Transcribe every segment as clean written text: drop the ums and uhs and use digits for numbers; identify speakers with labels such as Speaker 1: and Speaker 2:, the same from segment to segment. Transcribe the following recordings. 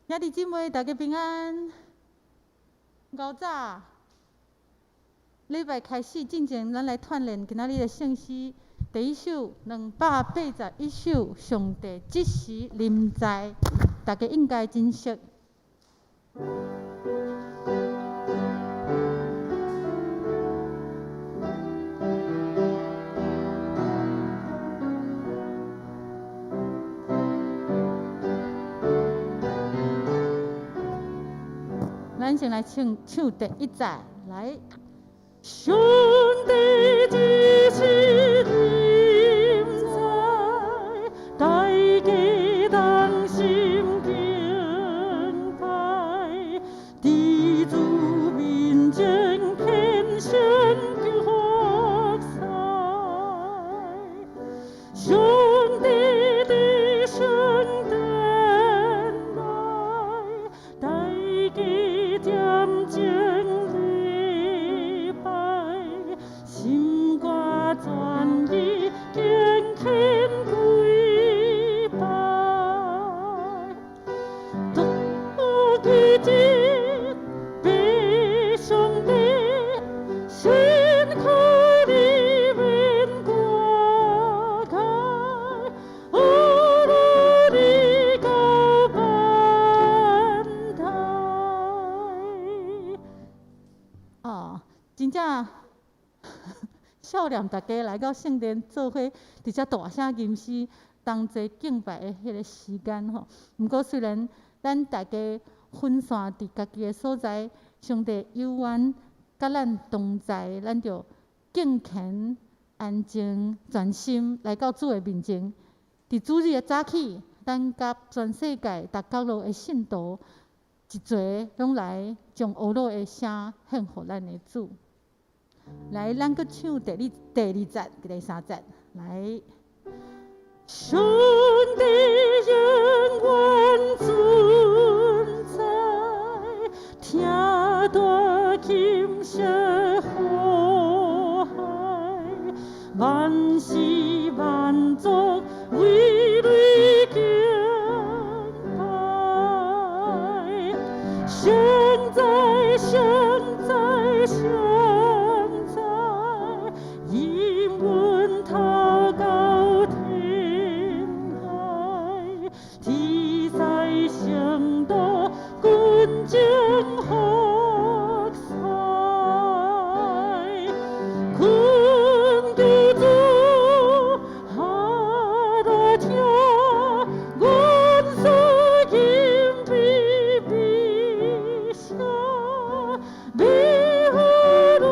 Speaker 1: 兄弟姊妹，大家平安。午早，礼拜开始进前，咱来锻炼今仔日的圣诗。第一首281首，上帝即时临在，大家应该真熟。咱先来唱第一节，来。上帝即时临在，大家同心敬拜，地主民间献上祝福彩，上帝的圣殿来，大家点睛礼拜，心肝全意敬虔跪拜，独一日被上帝先开你面挂开，我你高万台。真正少年大家来到圣殿做伙，直接大声吟诗，同齐敬拜的迄个时间吼。毋过虽然咱大家分散伫家己的所在，上帝有缘甲咱同在，咱就敬虔、安静、专心来到主的面前。伫主日的早起，咱甲全世界逐角落的信徒一齐拢来将乌罗的声献互咱的主。来，咱搁唱第二节、第三节，来。上帝永远存在，听大琴声呼海，万事万族为你敬拜，圣哉圣哉圣哉，英文他高天海，天在圣道君将喝彩，困救主哈拉听，阮所敬拜必下，美好如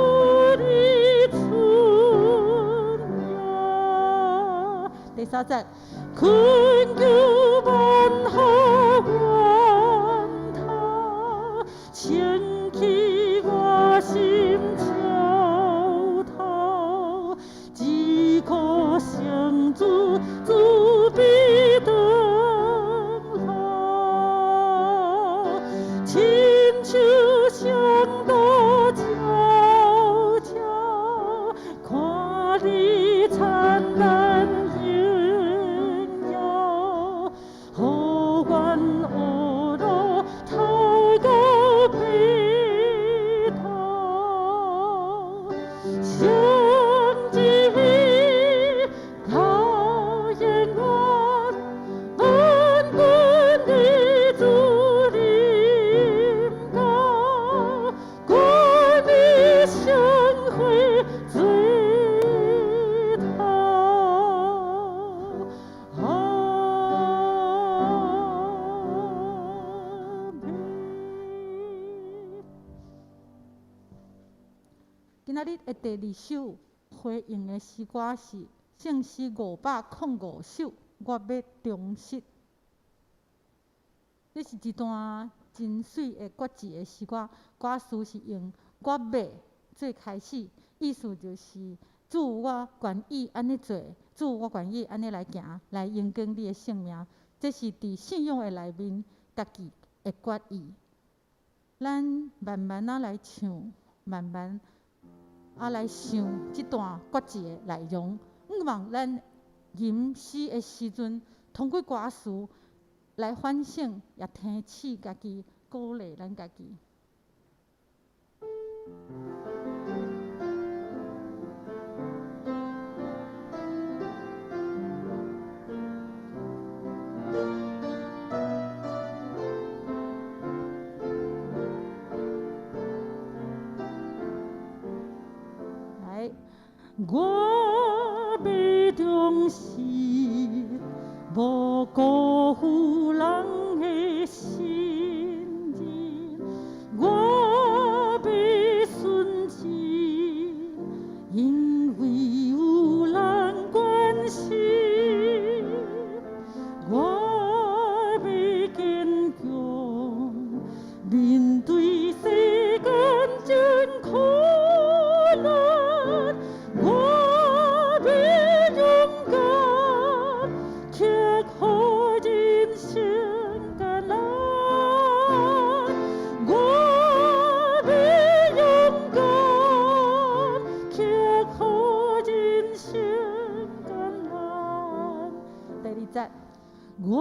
Speaker 1: 你存呀。第三节，困救万好万他，牵起我心潮头，只可相主，主必等候，亲像上多悄悄，看你灿烂荣耀，好愿乌罗透高北头，相知高延远，万军的主临高，冠冕盛会最头。今仔日的第二首回应的诗歌是圣诗505首，我要忠实。这是一段真水的国字的诗歌，歌词是用“我要”做开始，意思就是主我愿意安尼做，主我愿意安尼来行，来荣光你的性命。这是伫信仰的内面家己的决意。咱慢慢来唱，慢慢来想这段歌词的内容。希望咱吟诗的时阵，通过歌词来反省，也提醒家己，鼓励咱家己。来，我要重视，无辜负人的信任。我要顺治，因为有人关心。我要坚强，面对世间真苦难。我要勇敢，克服人生艰难。我要勇敢，克服人生艰难。第二节，我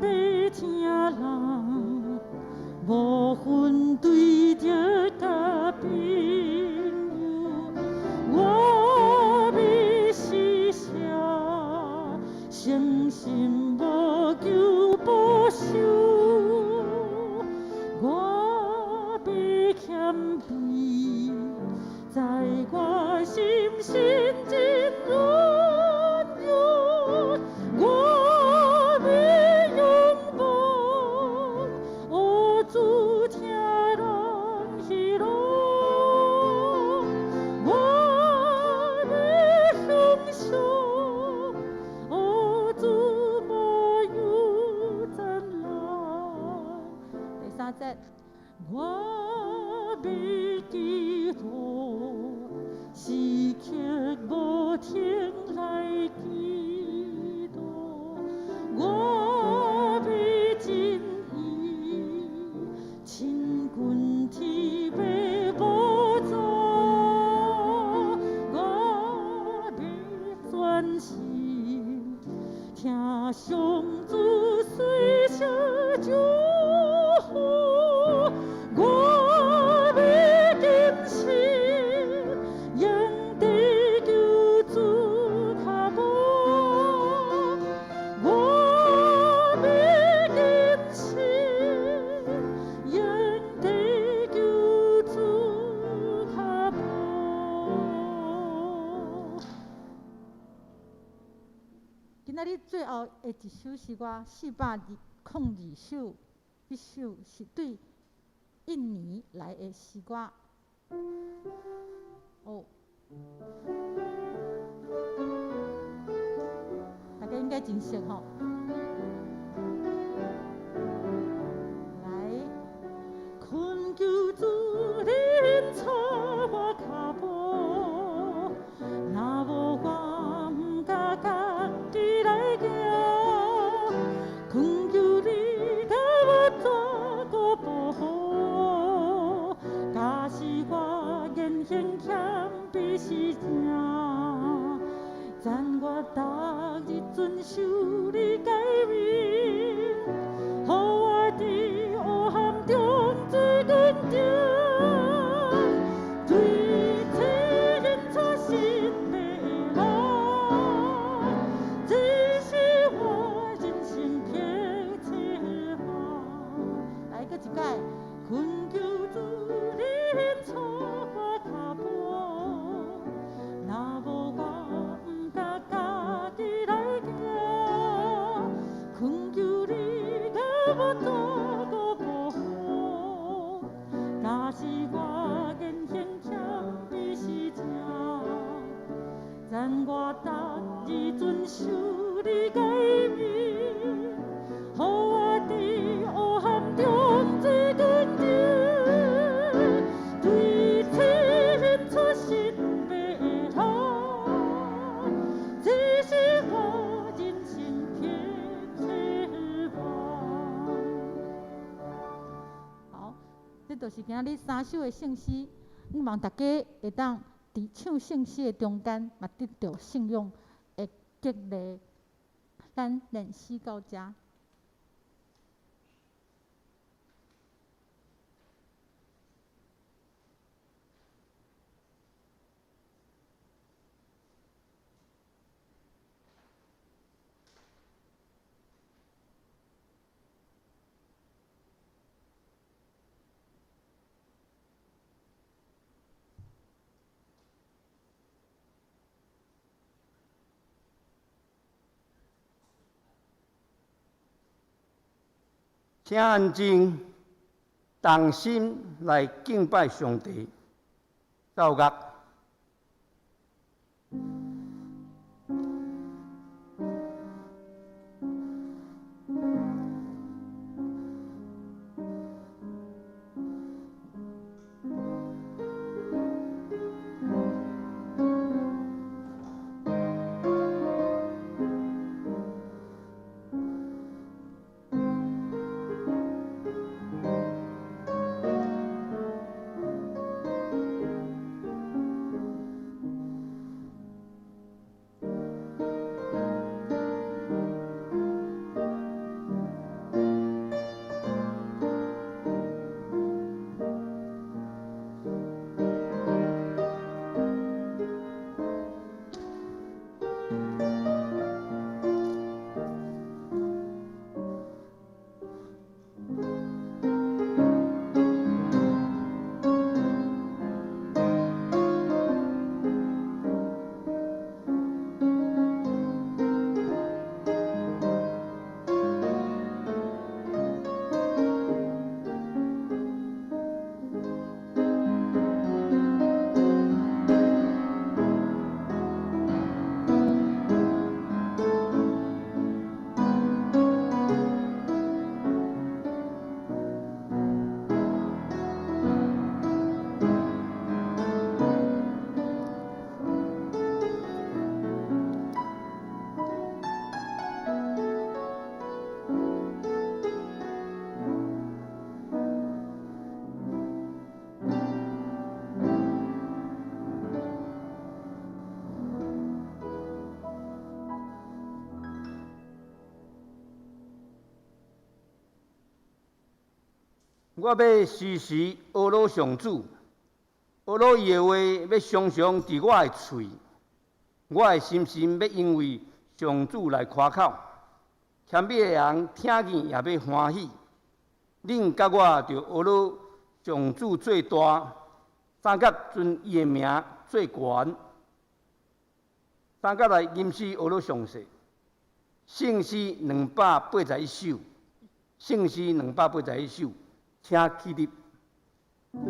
Speaker 1: 要听人无分对着甲朋友，我要施舍，诚心无求报酬。我要谦卑，在我心心真软弱。我要勇往，学主听人喜乐。我要享受，学主无有赞叹。第三节，我要祈祷，时刻无停来祈祷。我要尽意，亲近天父宝座。我要专心，听上主随声祝福。我要坚信，用地救主脚步。我要坚信，用地救主脚步。今仔日最后的一首诗歌402首，一首是对印尼来的诗歌。哦，大家应该真熟吼。来，恳求主恁带我脚步，若无我毋敢家己来行。恳求你甲我做个保护，假使我言行欠卑是正，赞我逐日遵守你诫命，予我伫黑暗中最坚定，对世人出新的人，这是我人生撇切望。来，搁一届，恳求主恁带我脚步，若无我毋敢家己来行。恳求你甲我做个保护，假使我言行欠卑是正，赞我逐日遵守你诫命，予我伫黑暗中最坚定，对世人出新的人，这是我人生撇切望。好，这就是今日3首的圣诗，希望大家会当伫唱圣诗的中间，嘛得到信仰的激励。咱练诗到这。
Speaker 2: 请安静，同心来敬拜上帝。奏乐。我要时时学老上主，学老伊的话要常常伫我的喙，我的心心要因为上主来夸口，谦卑的人听见也要欢喜。恁甲我就学老上主最大，三甲尊伊的名最悬，三甲来吟诗学老上世，圣诗281首，圣诗281首。请起立。
Speaker 3: 要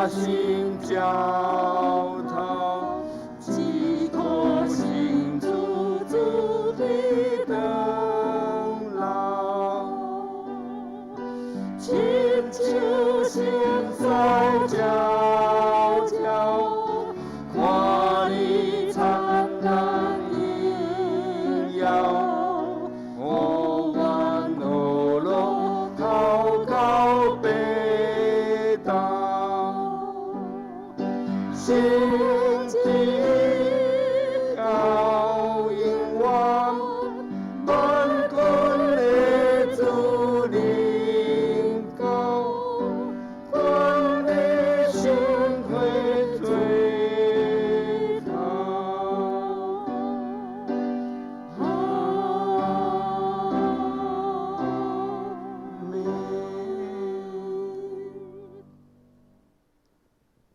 Speaker 2: 我心焦陶，几颗心足足地等老，亲像现在悄悄，看你灿烂一耀。心地高永远，万军的主领导，阮的心会最头。阿门。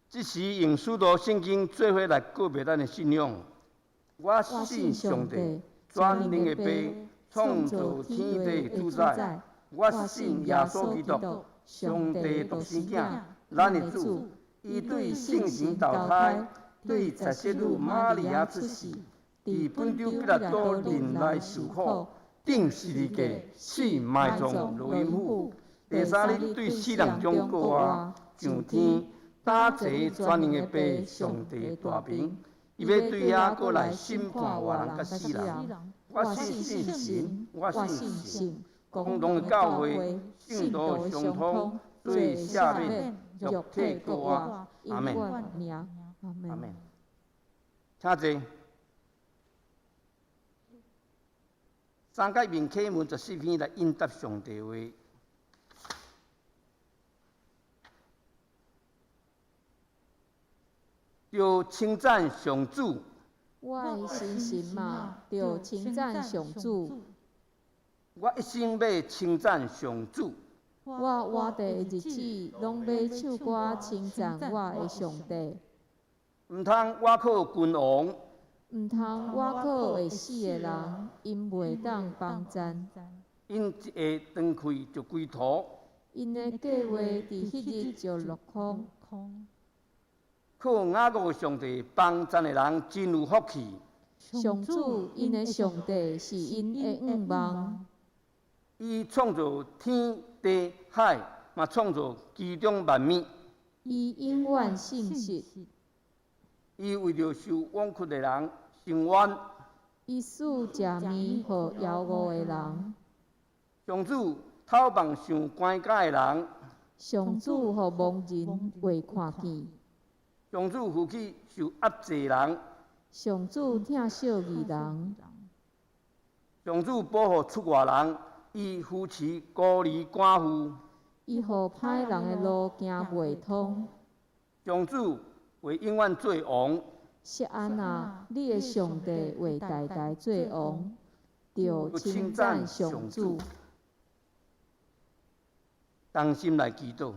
Speaker 2: 这是用许多圣经做伙来告别咱的信仰。我信上帝，全能的爸，创造天地主宰。我信耶稣基督，上帝独生子，咱的主。伊对圣神投胎，对十七女玛利亚出世，伫本州彼拉多人来受苦，顶十字架，死埋葬罗阴府。第三日对死人中过活，上天。打坐全能的爸，上帝大名，伊要对遐过来审判活人甲死人。我信神，我信神，共同的教会，圣道相通，做下面肉体过活。阿门。阿门。请坐。三界面启文14篇来应答上帝话。要称赞上主，
Speaker 3: 我的心神嘛，要称赞上主。
Speaker 2: 我一生要称赞上主。
Speaker 3: 我活地的日子，拢要唱歌称赞我的上帝。
Speaker 2: 毋通我靠君王，
Speaker 3: 毋通我靠会死的人，因袂当帮赞。
Speaker 2: 因一下断开就归土，
Speaker 3: 因的计划伫迄日就落空。
Speaker 2: 靠雅各上帝帮赞的人真有福气。
Speaker 3: 上主因的上帝是因的仰望。
Speaker 2: 伊创造天地海，嘛创造其中万物。
Speaker 3: 伊永远信实。
Speaker 2: 伊为着受冤屈的人伸冤。
Speaker 3: 伊使食面互妖恶的人。
Speaker 2: 上主透望想关家的人。
Speaker 3: 上主互盲人会看见。
Speaker 2: 上主扶起受压制人，
Speaker 3: 上主疼惜义人，
Speaker 2: 上主保护出外人，伊扶持孤儿寡妇，
Speaker 3: 伊互歹人的路行袂通。
Speaker 2: 上主为永远做王，
Speaker 3: 锡安啊，你的上帝为代代做王，着称赞上主。
Speaker 2: 同心来祈祷。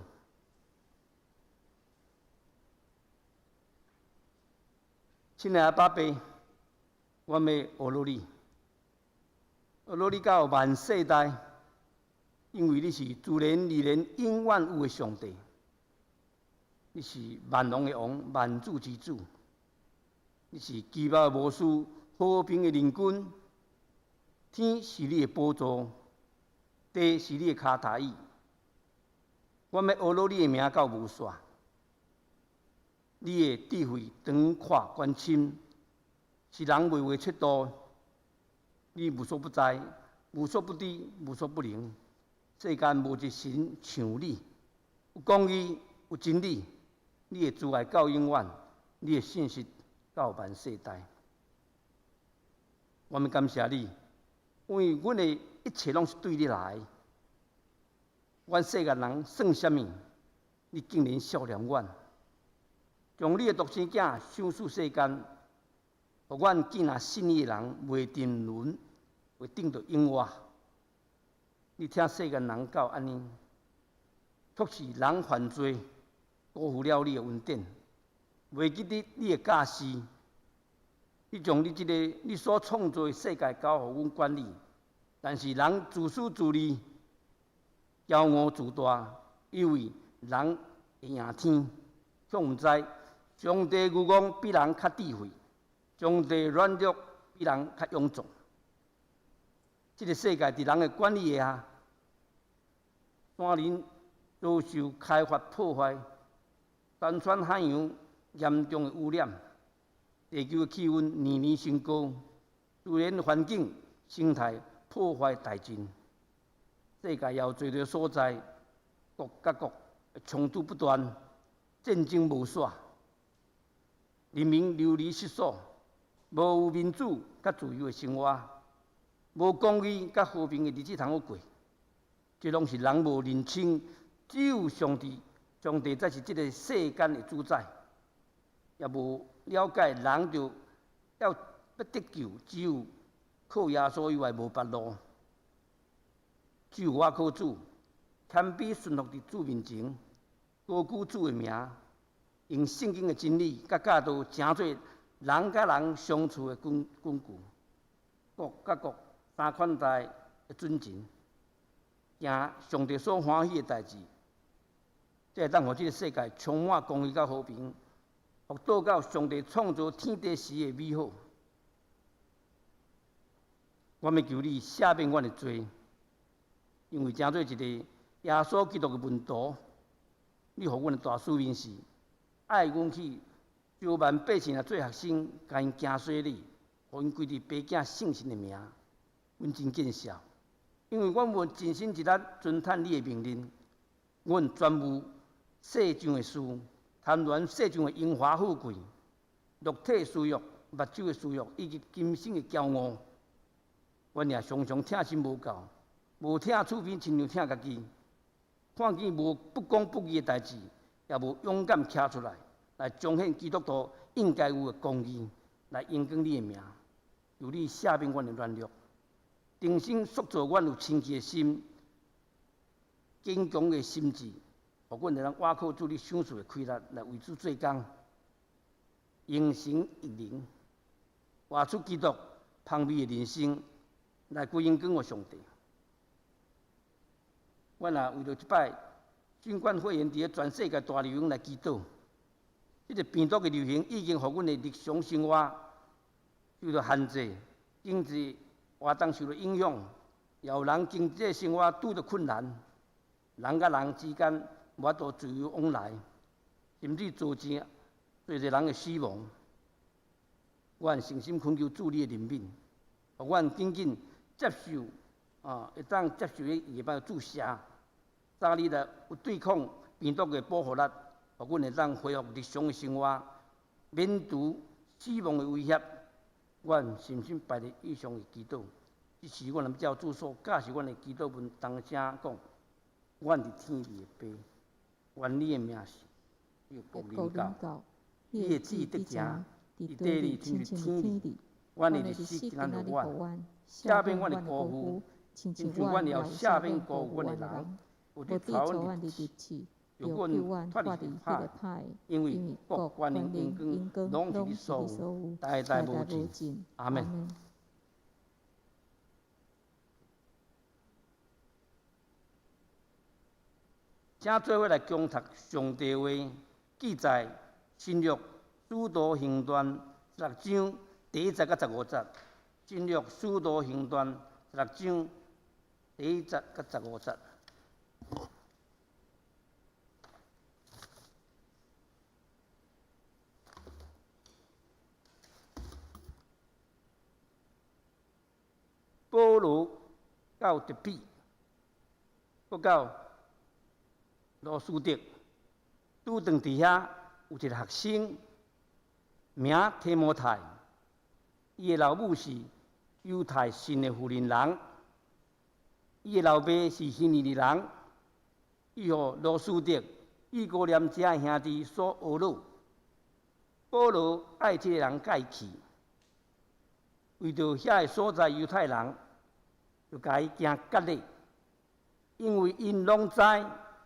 Speaker 2: 亲爱的爸爸，我要学努力，学努力到万世代，因为你是自然而然永远有的上帝，你是万王的王，万主之主，你是奇妙的魔师，和平的领军。天是你的宝座，地是你的脚踏椅。我要学努你的名到无煞。你的智慧长阔关深，是人袂会测度。你无所不在，无所不知，无所不能。世间无一神像你，有公义，有真理。你的慈爱到永远，你的信实到万世代。我们感谢你，因为阮的一切拢是对你来。阮世间人算什么？你竟然笑脸阮。将你的独生子赏赐世间，互阮见若信你的人袂沉沦，会顶到永活。你听世间人到安尼，却是人犯罪，辜负了你的恩典，袂记得你的教示。你将你这个你所创造的世界交互阮管理，但是人自私自利，骄傲自大，以为人会赢天。却毋知上帝愚公比人较智慧，上帝软弱比人较勇壮。这个世界伫人的管理下，山林遭受开发破坏，山川海洋严重的污染，地球的气温年年升高，自然环境生态破坏殆尽。世界也有侪个所在，国甲国冲突不断，战争无煞，人民流离失所，无有民主甲自由的生活，无公义甲和平的日子通好过。这拢是人无认清，只有上帝，上帝才是这个世间的主宰，也无了解人就要得救，只有靠耶稣以外无别路。只有我靠主，谦卑顺服伫主面前，高举主的名，用圣经的真理甲教导，成做人甲人相处的根据，国甲国三款待的准情，行上帝所欢喜的代志，才会当互这个世界充满公义甲和平，互倒到上帝创造天地时的美好。我要求你赦免阮的罪。因为正做一个耶稣基督的门徒，你互阮的大使命是爱阮去招万百姓来做学生，甲因行洗礼，互因归伫爸囝圣神的名。阮真见笑，因为阮无尽心一力遵趁你的命令，阮专务世上的事，贪恋世上的荣华富贵，肉体私欲、目睭的私欲，以及今生的骄傲。阮也常常疼心无够。无疼厝边，亲像疼家己；看见无不公不义的代志，也无勇敢站出来，来彰显基督徒应该有的公义，来荣光你的名。求你赦免阮的软弱，重新塑造阮有清气的心、坚强的心智，互阮会当倚靠主你赏赐的开力，来为主做工，用神益人，活出基督芳美的人生，来归荣光给上帝。阮也为着即摆新冠肺炎伫咧全世界大流行来祈祷。即个病毒的流行已经互阮的日常生活受到限制，经济活动受到影响，也有人经济生活拄着困难，人甲人之间无法度自由往来，甚至造成侪人的死亡。阮诚心恳求主你的怜悯，互阮紧紧接受会当接受伊个注射，早日来有对抗病毒的保护力，互阮会当恢复日常的生活，免除死亡的威胁。阮深深拜伫以上的祈祷，这是阮照主所教示阮的祈祷文，同声讲：阮伫天里的爸，愿你的名是要国临到，你的旨意得成，伫地里亲像天里。阮的日子今仔日阮，赦免阮的辜负，亲像阮也赦免辜负阮的人。有伫朝阮的日子，叫阮脱离迄个歹，因为国、权力、荣光，拢是你所有，代代无尽。阿门。请做伙来共读上帝话，记载新约使徒行传16章第1节到15节，新约使徒行传16章第1节到15节。保罗到特庇，搁到罗斯德，拄当伫遐有一个学生，名提摩太，伊的老母是犹太信的妇人人，伊的老爸是希尼的人，伊互罗斯德、以哥念遮的兄弟所侮辱。保罗爱这个人介去，为着遐个所在犹太人，就甲伊行隔离，因为因拢知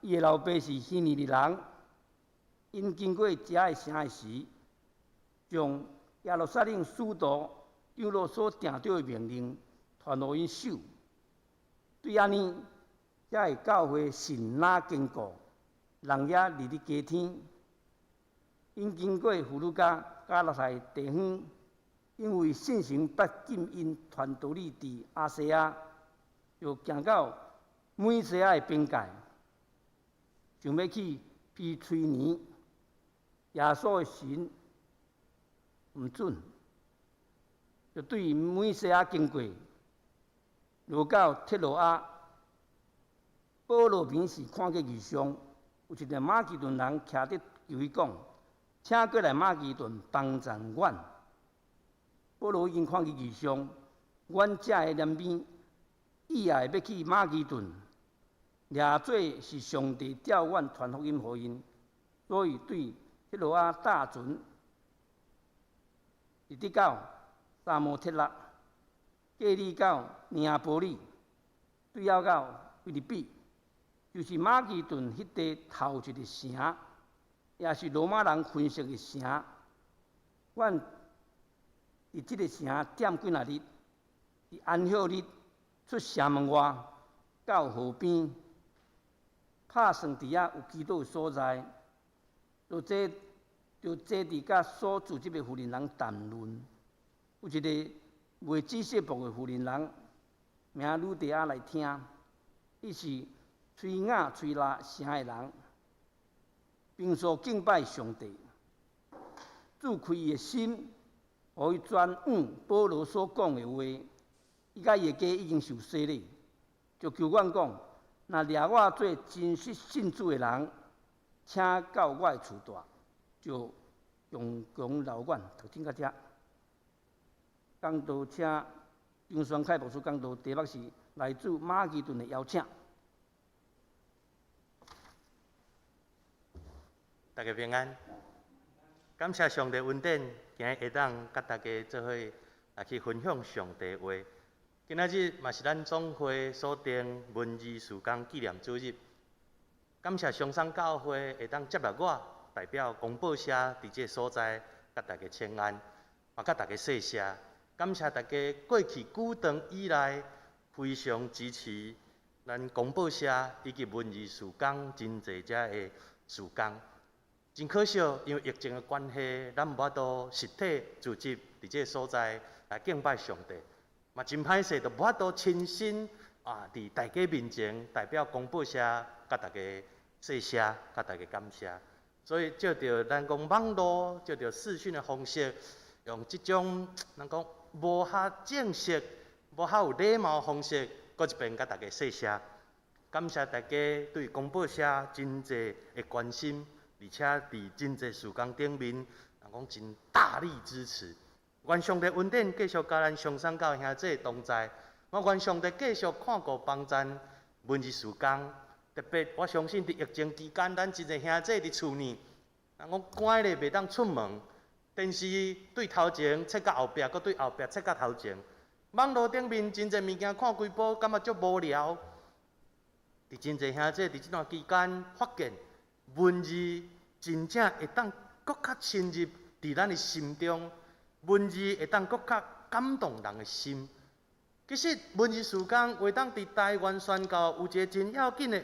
Speaker 2: 伊的老爸是希尼的人，因经过遮个城的时，将耶路撒冷使徒长老所定着的命令传互因手。对安尼，才会教会信哪坚固，人也日日加添。因经过妇女家加勒塞地方，因为信心不禁因传道理伫亚细亚，就行到美西亚的边界，想要去庇催尼。耶稣的神唔准，就对美西亚经过，落到铁罗亚。保罗平时看见异象，有一个马其顿人徛伫求伊讲，请过来马其顿帮衬阮。保罗已经看见异象，阮遮个念边以后要去马其顿，掠做是上帝叫阮传福音予因，所以对铁罗亚搭船，直直到沙摩铁勒，过里到尼亚波利，最后到菲律宾。就是马其顿迄地头一个城，也是罗马人分析的城。阮伫即个城踮几若日，伫安息日出城门外，到河边，拍算伫遐有基督的所在，就坐伫甲所住即个妇人人谈论。有一个卖紫色布的妇人人，名吕底亚来听，伊是吹雅吹拉城的人，平素敬拜上帝，主开伊的心，互伊专保罗所讲的话。伊甲伊的家已经受洗了，就求阮讲，若掠我做真实信主的人，请到我的厝住，就用功劳阮。就听到遮，讲道请丁双凯牧师讲道，题目是来自马其顿的邀请。
Speaker 4: 大家平安，感谢上帝恩典，今日会当甲大家做伙去分享上帝话。今仔日嘛是咱总会所定文艺事工纪念主日，感谢上山教会会当接纳我代表公报社伫这所在，甲大家请安，嘛甲大家谢谢。感谢大家过去久长以来非常支持咱公报社以及文艺事工真侪遮的事工。真可惜，因为疫情的关系，咱无法度实体组织伫这所在来敬拜上帝，嘛真歹势，就无法度亲身伫大家面前代表公报社，甲大家谢谢，甲大家感谢。所以借着咱讲网络，借着视讯的方式，用即种咱讲无遐正式、无遐有礼貌的方式，搁一遍甲大家谢谢，感谢大家对公报社真侪的关心。而且伫真侪事工顶面，人讲真大力支持。愿上帝恩典继续甲咱上山教兄弟同在。我愿上帝继续看顾帮赞文艺事工。特别我相信伫疫情期间，咱真侪兄弟伫厝呢，人讲关咧袂当出门，电视对头前切到后壁，搁对后壁切到头前。网络顶面真侪物件看几部，感觉足无聊。伫真侪兄弟伫即段期间发现。文字真正会当搁较深入伫咱的心中，文字会当搁较感动人的心。其实文字事工会当伫台湾宣教有一个真要紧的，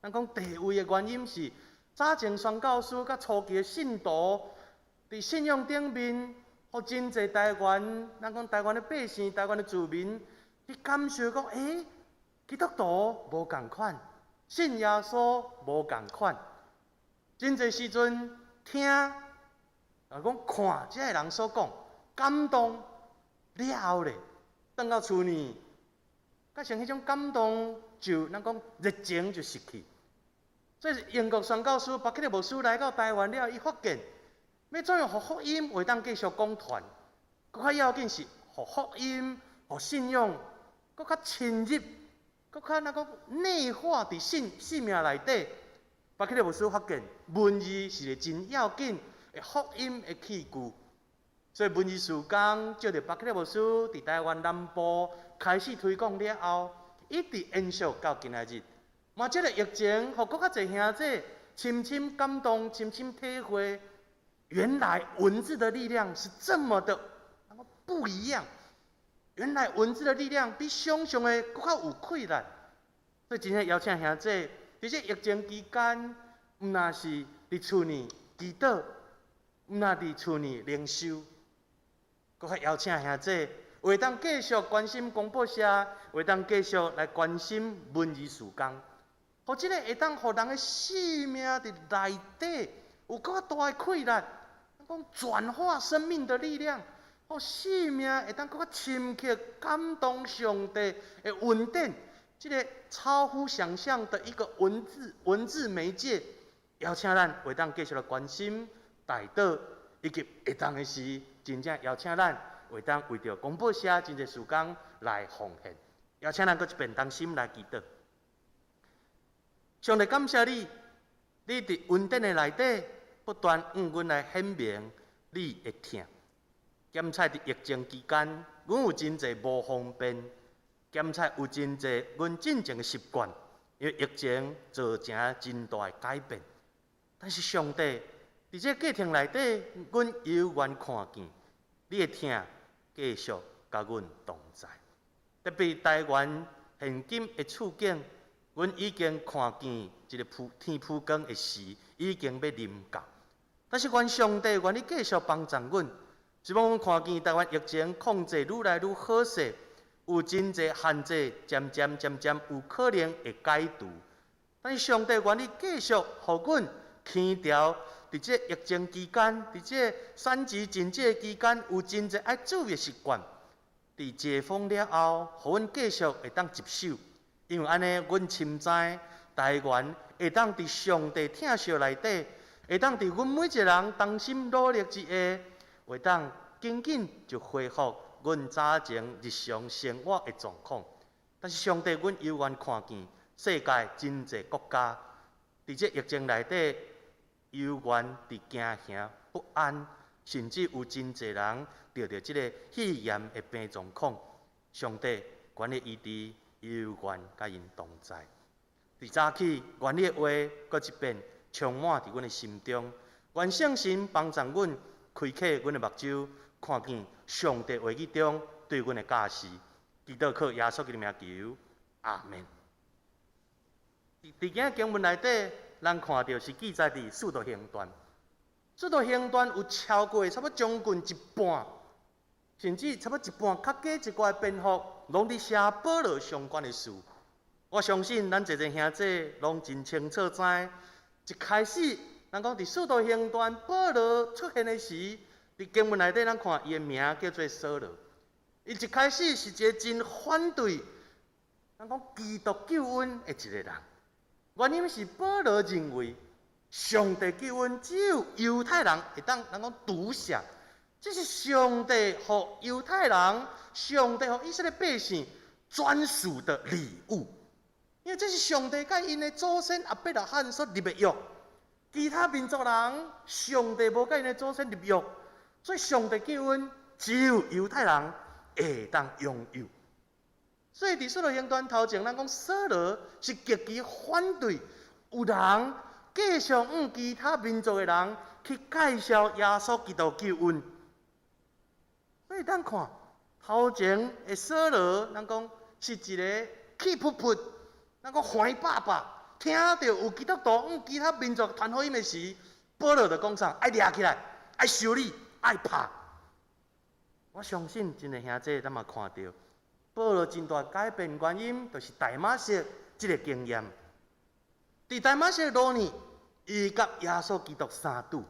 Speaker 4: 咱讲地位的原因是，早前宣教师甲初期的信徒伫信仰顶面，互真侪台湾，咱讲台湾的百姓、台湾的住民，去感受讲，基督徒无共款，信耶稣无共款。真侪时阵听，讲看这个人所讲，感动了后咧，转到厝呢，甲像迄种感动就咱讲热情就失去。所以英国宣教师巴克利牧师来到台湾了，伊发现要怎样互福音会当继续讲传，搁较要紧是互福音、互信仰搁较深入，搁较咱讲内化伫生命内底。巴克利牧师发现，文字是个真要紧的福音的器具，所以文字事工借着巴克利牧师伫台湾南部开始推广了后，一直延续到今仔日。嘛，这个疫情，互搁较侪兄弟深深感动、深深体会，原来文字的力量是这么的不一样。原来文字的力量比想象的搁较有气力，所以真正邀请兄弟。伫这疫情期间，毋那是伫厝呢祈祷，毋那伫厝里灵修，搁较邀请兄弟，会当继续关心广播社，会当继续来关心文艺事工，互即个会当互人的生命伫内底有搁较大的快乐，讲转化生命的力量，互生命会当搁较深刻感动上帝的恩典，即个超乎想象的一个文字媒介，邀请咱会当继续来关心代祷，以及会当的是真正邀请咱会当为着广播社真侪事工来奉献，邀请咱搁一遍同心来祈祷。上帝感谢你，你伫恩典的内底不断向阮来显明你的疼。检采伫疫情期间，阮有真侪无方便，检采有真侪阮进前的习惯，因为疫情造成真大的改变。但是上帝伫这过程内底，阮犹原看见你的疼继续甲阮同在。特别台湾现今的处境，阮已经看见一个天曝光的时已经要临到。但是愿上帝愿意继续帮助阮，希望阮看见台湾疫情控制愈来愈好势，有真侪限制渐渐有可能会解除。但是上帝愿意继续互阮强调，伫这疫情期间，伫这3级警戒期间，有真侪爱注意的习惯。伫解封了后，互阮继续会当接受，因为安尼，阮深知台湾会当伫上帝疼惜内底，会当伫阮每一个人同心努力之下，会当紧紧就恢复阮早前日常生活的状况。但是上帝，阮犹原看见世界真侪国家伫这疫情内底，犹原伫惊吓不安，甚至有真侪人得到这个肺炎的病状况。上帝，愿意医治，犹原甲因同在。伫早起，愿你的话搁一遍充满伫阮的心中，愿圣神帮助阮开启阮的目睭，看见上帝话语中对阮的教示。祈祷靠耶稣基督名求，阿门。伫今日经文内底，咱看到是记载伫《使徒行传》。《使徒行传》有超过差不多将近一半，甚至差不多一半较加一寡的篇幅，拢伫写保罗相关的事。我相信咱一个兄弟拢真清楚知，一开始咱讲伫《使徒行传》保罗出现的时，伫经文内底咱看伊的名叫做扫罗。伊一开始是一个真反对咱讲基督救恩的一个人，原因是保罗认为上帝救恩只有犹太人会当咱讲独享，这是上帝予犹太人、上帝予以色列百姓专属的礼物。因为这是上帝甲因的祖先亚伯拉罕所立的约，其他民族人上帝无甲因的祖先立约，所以上帝救恩只有犹太人会当拥有。所以伫《使徒行传》头前，咱讲扫罗是极其反对有人继续向其他民族的人去介绍耶稣基督救恩。所以咱看头前的扫罗，咱讲是一个气噗噗。咱讲怀爸爸听到有基督徒向其他民族传福音的时，保罗就讲啥？爱抓起来，爱修理，爱拍。我相信真个兄弟，咱嘛看到保罗真大改变原因，就是大马色这个经验。伫大马色路呢，伊甲耶稣基督相拄，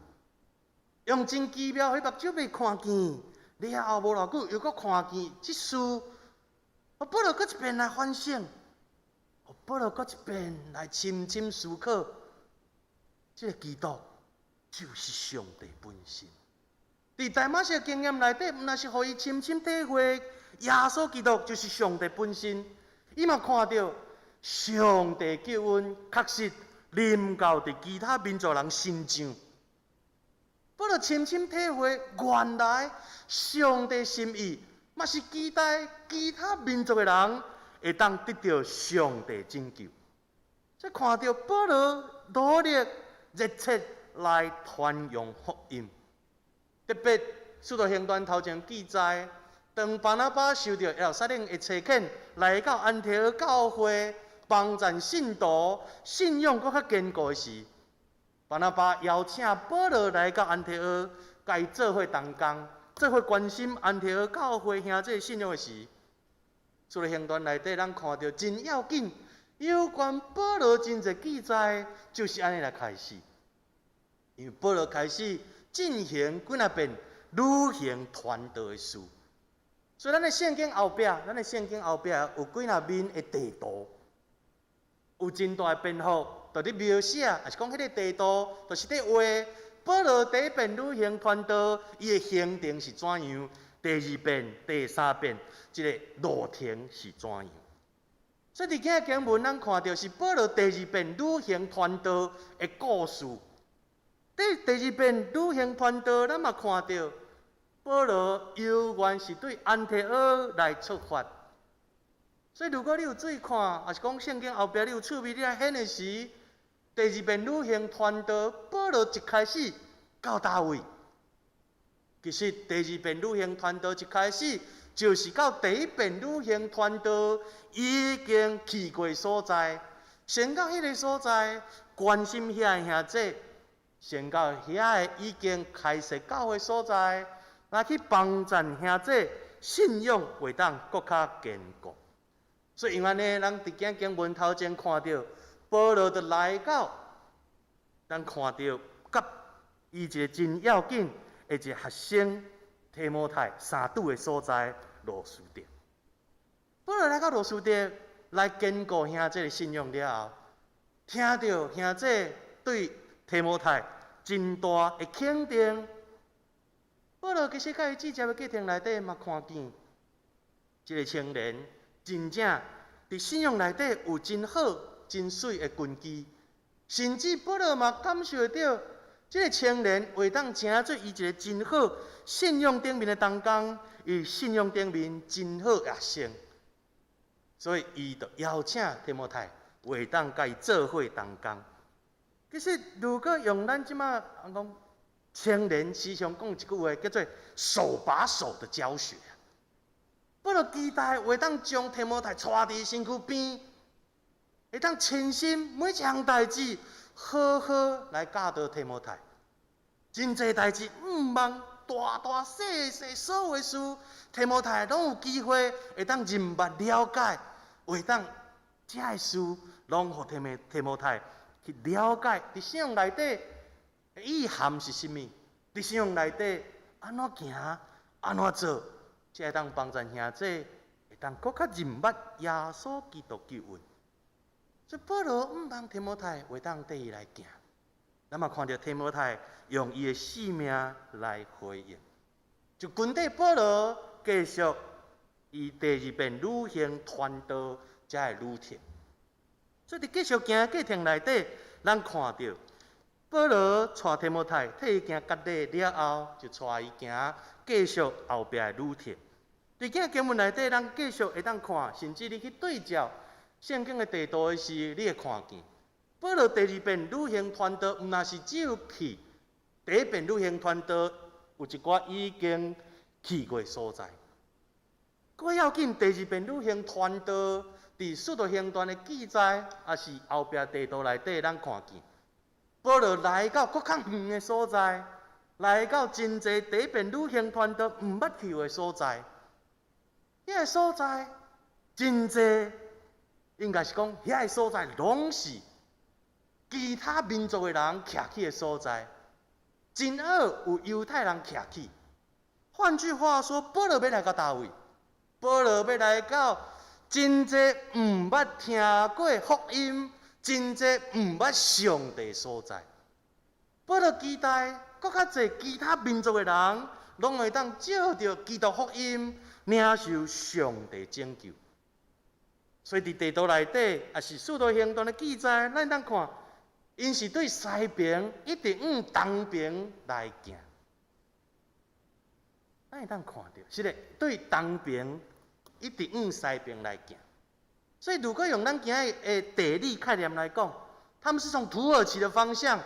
Speaker 4: 用真奇妙，迄目睭未看见，了后无偌久又搁看见这事，保罗搁一遍来反省。保罗搁一遍来深深思考，这个基督就是上帝本身。伫大马色经验内底，毋但是互伊深深体会，耶稣基督就是上帝本身。伊嘛看到上帝救恩确实临到伫其他民族人身上。保罗深深体会，原来上帝心意嘛是期待其他民族的人会当得到上帝拯救，所以看到保罗努力热切来传扬福音。特别《使徒行传》头前记载，当巴拿巴受到耶路撒冷的差遣，来到安提阿教会帮助信徒信仰搁较坚固时，巴拿巴邀请保罗来到安提阿，甲伊做伙同工，做伙关心安提阿教会兄弟信仰的时，出了行传内底，咱看到真要紧，有关保罗真侪记载，就是安尼来开始。因为保罗开始进行几若遍旅行传道的事，所以咱的圣经后壁有几若面的地图，有真大的篇幅。就伫描写，也是讲迄个地图，就是伫话，保罗第一遍旅行传道，伊的行程是怎样？第二遍、第三遍，即个路程是怎样？所以伫今日经文，咱看到是保罗第二遍旅行传道的故事。第二遍旅行传道，咱嘛看到保罗犹原是对安提阿来出发。所以如果你有注意看，也是讲圣经后壁你有趣味，你来显的时。第二遍旅行传道，保罗一开始到叨位？其实第二遍旅行传道一开始就是到第一遍旅行传道已经去过所在，先到迄个所在，关心遐的兄弟，先到遐个已经开设教会所在，来去帮助兄弟信仰会当更较坚固。所以因安尼，咱伫今经文头前看到。保罗就来到，咱看到甲伊一个真要紧的一个学生提摩太相拄的所在罗斯德。保罗来到罗斯德来坚固兄弟的信仰了后，听到兄弟对提摩太真大的肯定。保罗其实甲伊记者的过程内底嘛看见，这个青年真正伫信仰内底有真好。真水的根基，甚至保罗嘛感受到，这个青年会当成做伊一个真好信仰顶面的同工，伊信仰顶面真好学生，所以伊就邀请提摩太会当甲伊做伙同工。其实如果用咱即马讲，青年时常讲一句话，叫做手把手的教学。保罗期待会当将提摩太带伫身躯边。会当亲身每一项代志，好好来教导提摩太。真侪代志，茫大细所有的事，提摩太拢有机会会当认捌了解，会当这些事拢互提摩太去了解。伫信仰内底意涵是啥物？伫信仰内底安怎行，安怎做，才会当帮助兄弟会当更较认捌耶稣基督救恩。所以保罗毋茫提摩太会当缀伊来行，咱嘛看到提摩太用伊的性命来回应。就军队保罗继续伊第二遍旅行传道才会旅程。所以伫继续行过程内底，咱看到保罗带提摩太替伊行割礼了后，就带伊行继续后壁的旅程。伫今经文内底，咱继续会当看，甚至你去对照。圣经的地图的时，你会看见，保罗第二遍旅行传道，毋那是只有去第一遍旅行传道，有一寡已经去过所在。更要紧，第二遍旅行传道，伫使徒行传的记载，也是后壁地图内底，咱看见，保罗来到更较远的所在，来到真侪第一遍旅行传道毋捌去的所在，迄个所在真侪。应该是讲，遐个所在拢是其他民族的人徛起的所在，真好有犹太人徛起。换句话说，保罗要来到叨位？保罗要来到真侪毋捌听过福音、真侪毋捌上帝所在。保罗期待更较侪其他民族的人，拢会当照着基督福音，领受上帝拯救。所以伫地图内底，也是使徒行传的记载，咱当看，因是对西边一直往东边来行。咱会当看到，是咧，对东边一直往西边来行。所以如果用咱今日的地理概念来讲，他们是从土耳其的方向、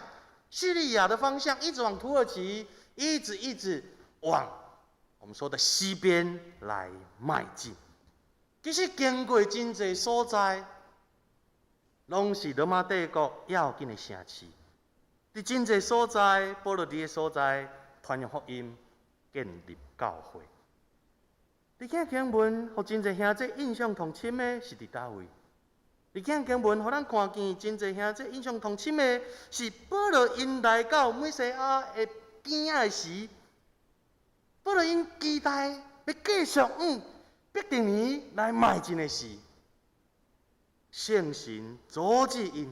Speaker 4: 叙利亚的方向，一直往土耳其，一直往我们说的西边来迈进。其实经过真侪所在，拢是罗马帝国要紧的城市。伫真侪所在，保罗伫个所在传扬福音，建立教会。伫今经文，互真侪兄弟印象同深的是伫倒位？伫今经文，互咱看见真侪兄弟印象同深的是保罗因来到美西亚的边仔的时，保罗因期待要继续必定年来迈进的事。圣神阻止因，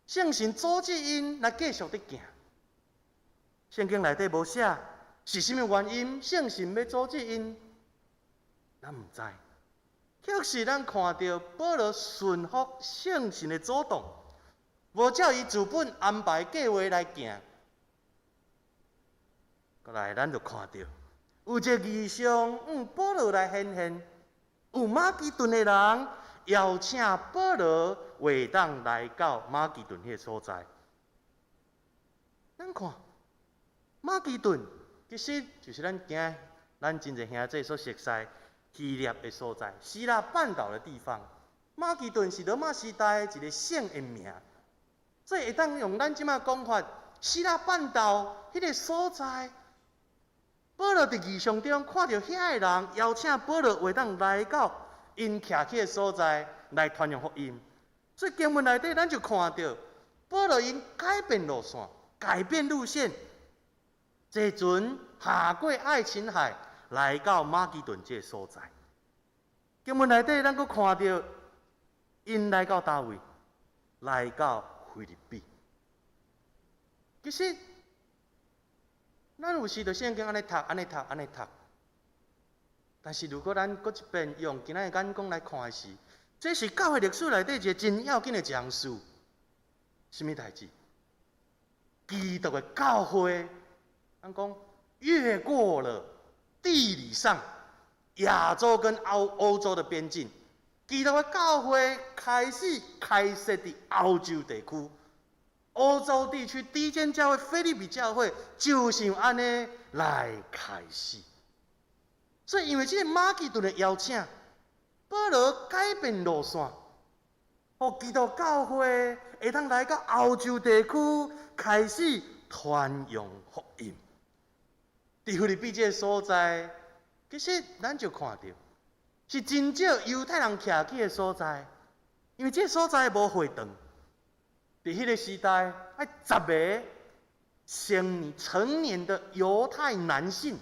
Speaker 4: 圣神阻止因来继续伫行。圣经内底无写是甚物原因，圣神要阻止因，咱毋知。却是咱看到保罗顺服圣神的主动，无照伊自本安排计划来行。过来，咱就看到有一个异象，保罗来显现，有马其顿的人邀请保罗会当来到马其顿迄个所在。咱看马其顿，其实就是咱真侪兄弟所熟悉希腊的所在，希腊半岛的地方。马其顿是罗马时代一个省的名，所以会当用咱即马讲法，希腊半岛迄个所在。保罗伫异象中看到遐个人邀请保罗会当来到因徛起的所在来传扬福音，所以经文内底咱就看到保罗因改变路线、改变路线，坐船下过爱琴海，来到马其顿这个所在。经文内底咱阁看到因来到倒位，来到菲律宾。其实咱有时就圣经安尼读，但是如果咱搁一遍用今仔的眼光来看的是，这是教会历史内底一个真要紧的讲述。什么代志？基督的教会，咱讲越过了地理上亚洲跟欧洲的边境，基督的教会开始开设伫欧洲地区。欧洲地区第一间教会腓立比教会就是安尼来开始，所以因为这个马其顿的邀请，保罗改变路线，互基督教会会当来到欧洲地区开始传扬福音。伫腓立比这个所在，其实咱就看到是真少犹太人徛起的所在，因为这个所在无会堂。在迄个时代，爱10个成年的犹太男性，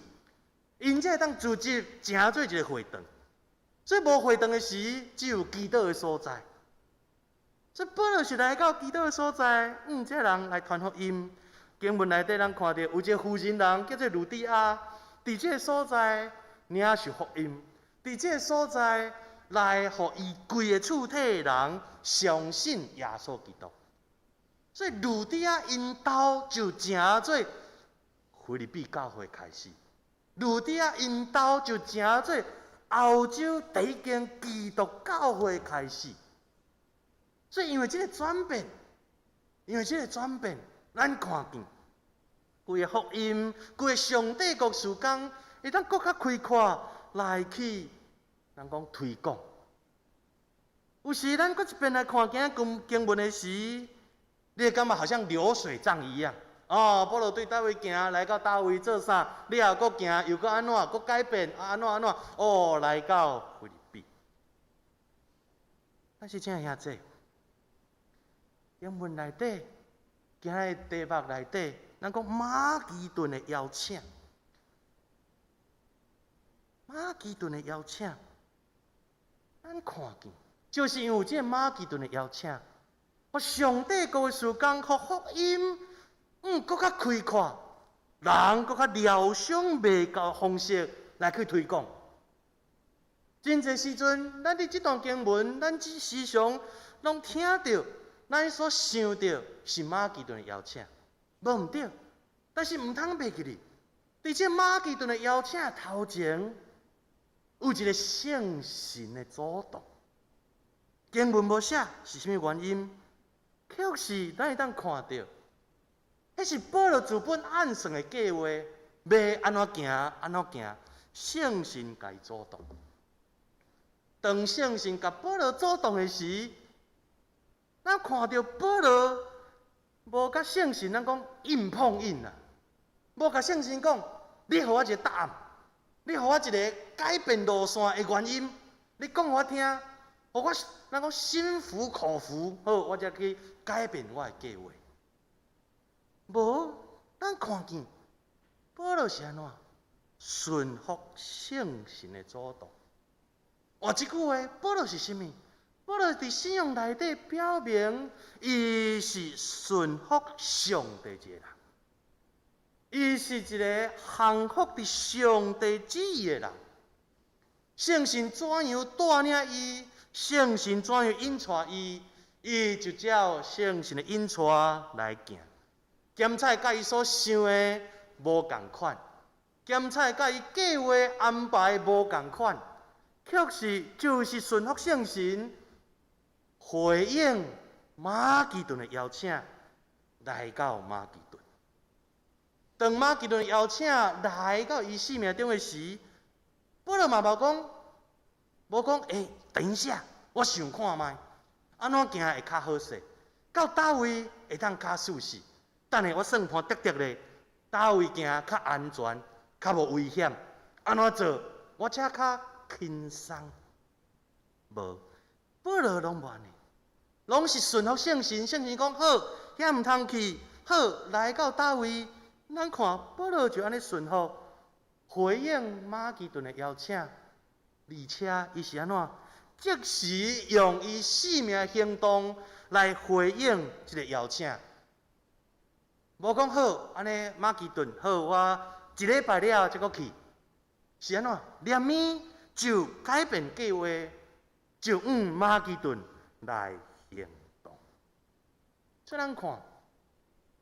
Speaker 4: 因才会当组织成做一个会堂。所以无会堂的时，只有基督的所在。所以保罗是来到基督的所在，这人来传福音。经文内底咱看到有一个妇人人叫做鲁底亚，伫这个所在领受福音，伫这个所在来互伊规个厝体的人相信耶稣基督。所以鲁底亚因兜就成做腓立比教会开始，鲁底亚因兜就成做欧洲第一间基督教会开始。所以因为这个转变，咱看见规个福音、规个上帝国事工会当更较开阔来去，人讲推广。有时咱搁一遍来看经文的时，你会感觉好像流水账一样。保罗对倒位行，来到倒位做啥？你也搁行，又搁安怎？搁改变，安怎？来到腓立比。但是真兄弟，经文内底，今日题目内底，咱讲马其顿的邀请，咱看见，就是因为有这个马其顿的邀请。互上帝国的事工，互福音，搁较开阔，人搁较疗伤未到方式来去推广。真侪时阵，咱伫这段经文，咱时常拢听到，咱所想到是马其顿的邀请，无毋对，但是毋通袂记哩。伫这马其顿的邀请头前，有一个圣神的主动。经文无写是甚物原因？确实，咱会当看到，迄是保罗自本暗算的计划，要安怎行，圣神家主动。当圣神甲保罗主动的时，咱看到保罗无甲圣神咱讲硬碰硬啊，无甲圣神讲，你互我一个答案，你互我一个改变路线的原因，你讲互我听，互我咱讲心服口服，好，我才去改变我的计划。无，咱看见保罗是安怎顺服圣神的主动。换一句话，保罗是啥物？保罗伫信仰内底表明，伊是顺服上帝一个人，伊是一个降服伫上帝旨意的人。圣神怎样带领伊？圣神怎样引带伊？伊就照圣神的引带来行。检采甲伊所想的无共款，检采甲伊计划安排无共款，确实就是顺服圣神，回应马其顿的邀请，来到马其顿。当马其顿的邀请来到伊生命中的时，保罗嘛无讲等一下，我想看卖，安怎行会较好势？到倒位会当较舒适？等下我算盘得咧，倒位行较安全，较无危险？安怎做？我才较轻松。无，保罗拢无安尼，拢是顺服圣神。圣神讲好，遐毋通去，好来到倒位，咱看保罗就安尼顺服，回应马其顿的邀请，而且伊是安怎？即时用伊生命的行动来回应这个邀请。无讲好，安尼马其顿好，我一礼拜了才阁去，是安怎？连咪就改变计划，就马其顿来行动。所以咱看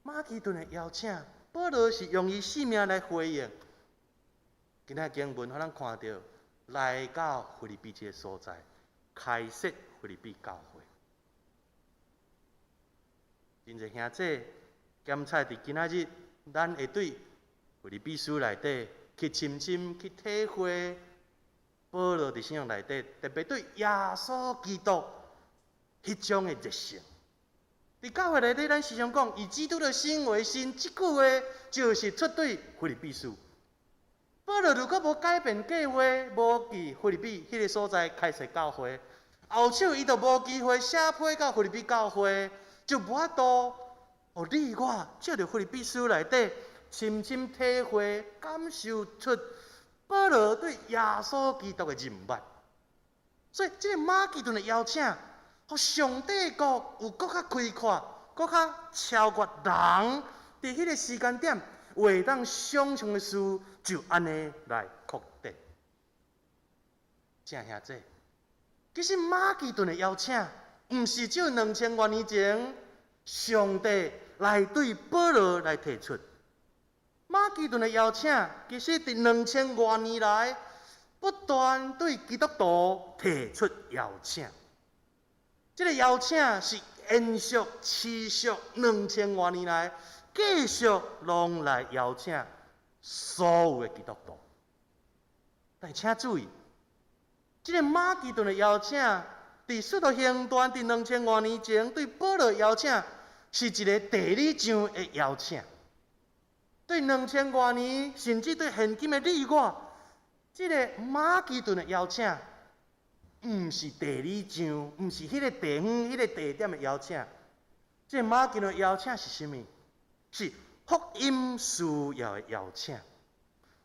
Speaker 4: 马其顿的邀请，保罗是用伊生命来回应。今仔经文，互咱看到来到腓立比这个所在，开设腓立比教会。真侪兄弟。检采伫今仔日，咱会对腓立比书内底去深深去体会保罗伫信仰内底，特别对耶稣基督迄种的热诚。伫教会内底，咱时常讲以基督的心为心，即句话就是出对腓立比书。保罗如果无改变计划，无伫腓立比迄个所在开设教会，后手伊就无机会写批到腓立比教会，就无法度。你我借着腓立比书内底，深深体会、感受出保罗对耶稣基督的认捌。所以，这个马其顿的邀请，互上帝国有更较开阔、更较超越人，伫迄个时间点，会当想象的事，就安尼来确定。正兄弟，其实马其顿的邀请，毋是只有2000多年前。上帝来对保罗来提出马其顿的邀请，其实伫2000多年来不断对基督徒提出邀请。这个邀请是延续、持续2000多年来，继续拢来邀请所有的基督徒。但请注意，这个马其顿的邀请。伫使徒行传伫2000多年前对保罗邀请，是一个第二章的邀请。对2000多年，甚至对现今的你我，这个马其顿的邀请，毋是第二章，毋是迄个地方、迄个地点的邀请。这个马其顿的邀请是啥物？是福音需要的邀请。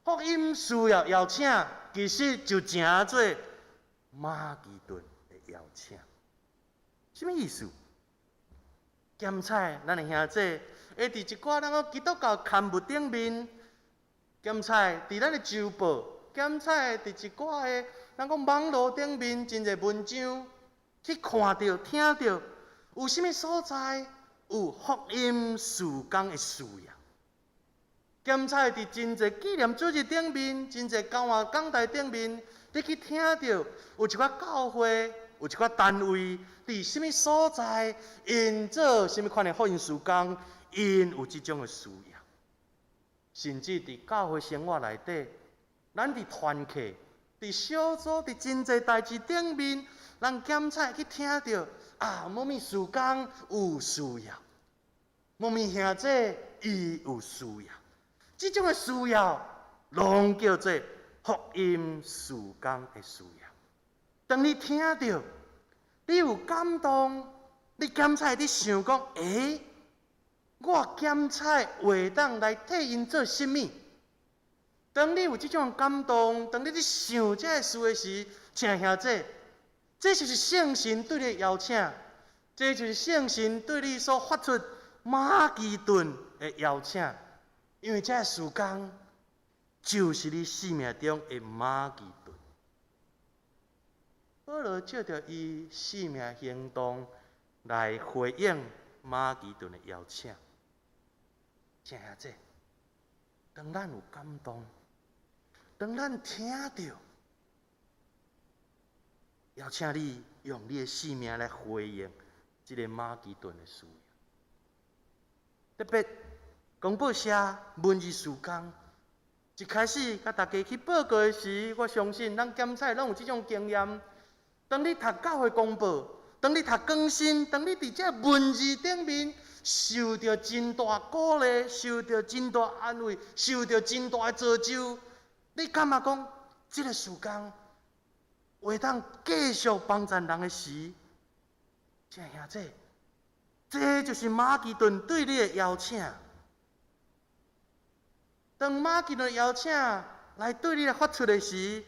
Speaker 4: 福音需要邀请，其实就正做马其顿。邀请，什么意思？检采咱的兄弟，会伫一寡咱个基督教刊物顶面，检采伫咱的周报，检采伫一寡的咱讲网络顶面，真侪文章去看到、听到，有啥物所在有福音事工的需要。检采伫真侪纪念主日顶面，真侪教化讲台顶面，你去听到有一寡教会。有一寡单位伫什么所在，因做什么款的福音事工，因有即种的需要。甚至伫教会生活内底，咱伫团契、伫小组、伫真侪代志顶面，咱检采去听到某物事工有需要。牧民兄弟伊有需要，这种的需要，拢叫做福音事工的需要。当你听到，你有感动，你检采你想讲，我检采会当来替因做甚物？当你有这种感动，当你咧想这个事的时，亲爱兄弟，这就是圣神对你的邀请，这就是圣神对你所发出马其顿的邀请，因为这个事工就是你生命中的马其顿。保罗借着伊生命行动来回应马其顿的邀请。亲爱兄弟，当咱有感动，当咱听到，邀请你用你的生命来回应这个马其顿的需要。特别公报社文字事工，一开始甲大家去报告的时，我相信咱检采拢有这种经验。当你读教会公报，当你读更新，当你伫这文字顶面受到真大鼓励，受到真大安慰，受到真大的造就，你感觉讲这个事工会当继续帮助人的时，亲爱兄弟，这就是马其顿对你的邀请。当马其顿邀请来对你来发出的时，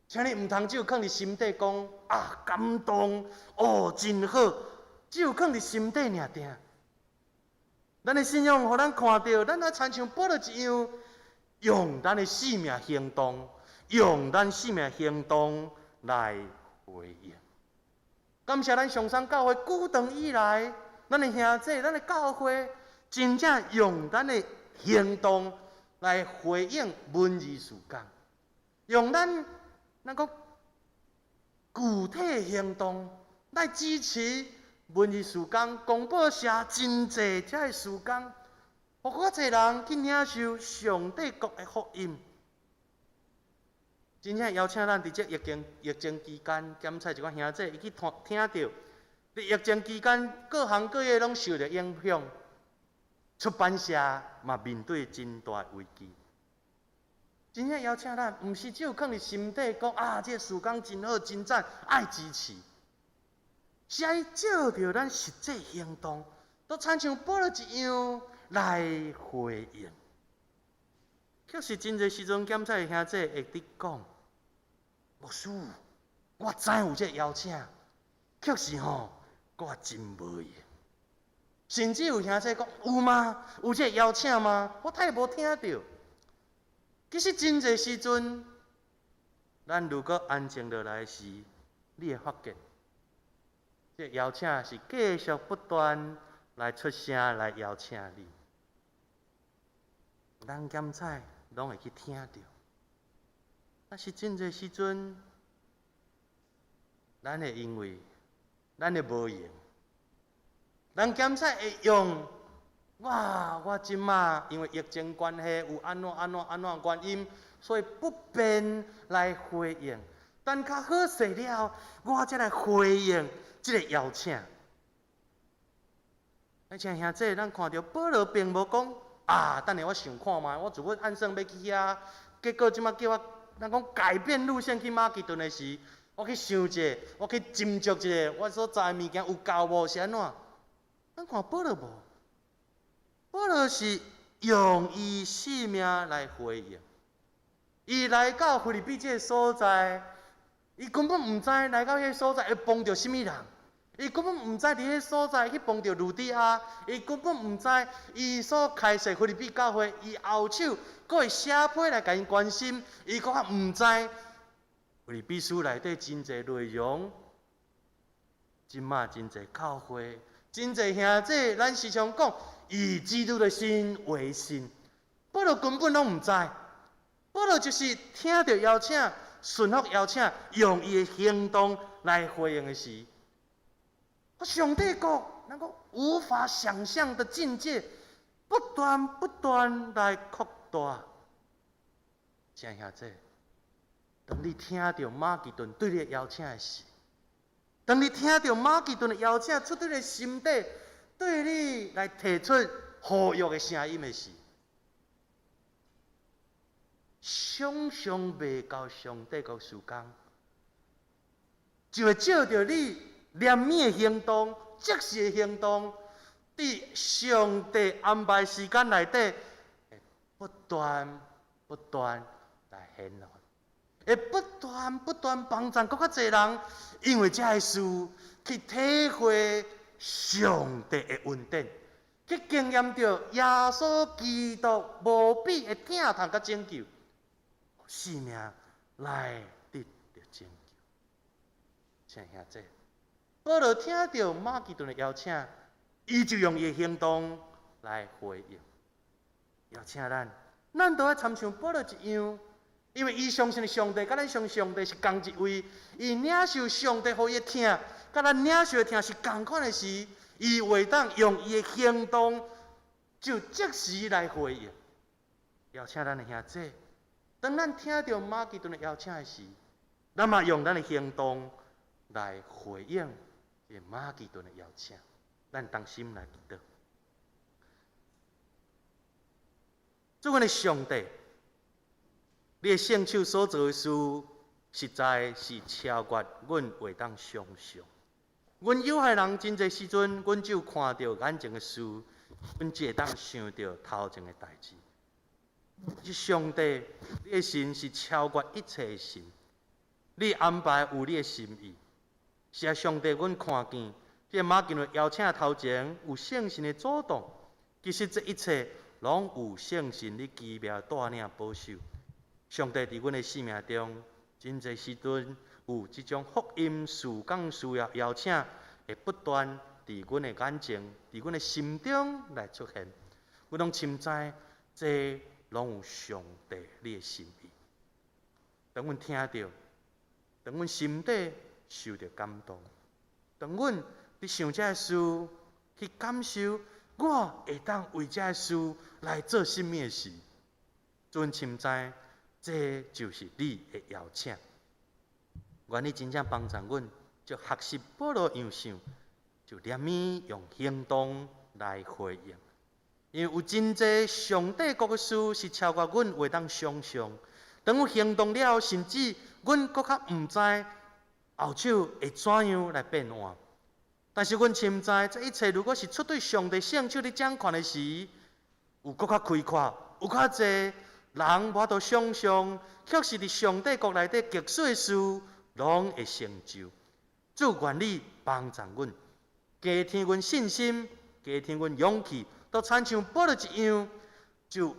Speaker 4: 请你唔通只有放伫心底讲啊感动哦真好，只有放伫心底尔定。咱的信仰，互咱看到，咱来亲像保罗一样，用咱的生命行动，用咱生命行动来回应。感谢咱上山教会久长以来，咱的兄弟，咱的教会真正用咱的行动来回应文字事工，用咱讲具体行动来支持文字事工、公报社真济这个事工，互较侪人去领受上帝国的福音。真正邀请咱伫这疫情期间，检采一寡兄弟，伊去听到，伫疫情期间各行各业拢受到影响，出版社嘛面对真大危机。真正邀请咱，毋是只有放伫心底讲啊，这个事工真好真赞，爱支持，是爱照着咱实际行动，都亲像保罗一样来回应。确实真侪时阵，检采的兄弟会伫讲，牧师，我知有这邀请，确实吼，我真无闲。甚至有兄弟讲，有吗？有这邀请吗？我太无听到。其实真侪时阵，咱如果安静落来时，你会发觉，这邀请是继续不断来出声来邀请你。咱检采拢会去听到，但是真侪时阵，咱会因为咱会无用，咱检采会用。我即马因为疫情关系有安怎原因，所以不便来回应。等较好势了，我才来回应这个邀请。而且兄弟，咱看到保罗并无讲啊，等下我想看卖，我自阮按算要去遐，结果即马叫我咱讲改变路线去马其顿的时，我去想者，我去斟酌者，我所知的物件有够无是安怎？咱看保罗无？保罗是用伊生命来回应，伊来到腓立比这个所在，伊根本毋知来到迄个所在会碰到什么人，伊根本毋知伫迄个所在去碰到路底亚，伊根本毋知伊所开设腓立比教会，伊后手佫会写批来甲因关心，伊佫较毋知腓立比书内底真侪内容，即马真侪教会，真侪兄弟，咱时常讲。以基督的心为心，保罗根本拢唔知，保罗就是听到邀请，顺服邀请，用伊的行动来回应的时，上帝国能够无法想象的境界，不断来扩大。亲爱兄弟，当你听到马其顿对你的邀请的时，当你听到马其顿的邀请出对你的心底。对你来提出呼吁的声音的是，常常未到上帝国事工，就会照着你念面的行动、即时的行动，伫上帝安排时间内底，不断来显露，会不断帮助更较侪人，因为这个事去体会上帝的恩典，去经验到耶稣基督无比的疼痛甲拯救，生命来得到拯救。亲兄弟，保罗听到马其顿的邀请，伊就用伊的行动来回应。邀请咱都要参像保罗一样，因为伊相信上帝，甲咱相信上帝是同一位，伊领受上帝予伊的疼，甲咱领受的疼是同款的时，伊会当用伊的行动就即时来回应。邀请咱的兄弟，当咱听到马其顿的邀请的时，咱嘛用咱的行动来回应这马其顿的邀请，咱当心来祈祷。主阮的上帝，你的圣手所做的事，实在是超越阮会当想象。阮有限人真侪时阵，阮只有看到眼前的事，阮只会当想到头前的代志。是上帝，你的神是超越一切的神，你安排有你的心意。是啊，上帝，阮看见这马其顿邀请头前有圣神的主动，其实这一切拢有圣神的奇妙带领保守。上帝伫阮的生命中，真侪时阵有这种福音事工需要邀请，会不断伫阮的眼前、伫阮的心中来出现。阮拢深知，这拢有上帝你的心意。当阮听到，当阮心底受到感动，当阮伫想这事，去感受，我会当为这事来做甚物事，阮深知，这就是你的邀请。愿你真正帮助阮，就学习保罗样想，就念咪用行动来回应。因为有真侪上帝国的事是超过阮会当想象。当阮行动了，甚至阮搁较毋知后手会怎样来变换。但是阮深知，这一切如果是出对上帝圣手的掌权的时，有搁较开阔，有较侪人无法度想象，确实伫上帝国内底极水的事，拢会成就。主愿你帮助阮，加添阮信心，加添阮勇气，都亲像保罗一样，就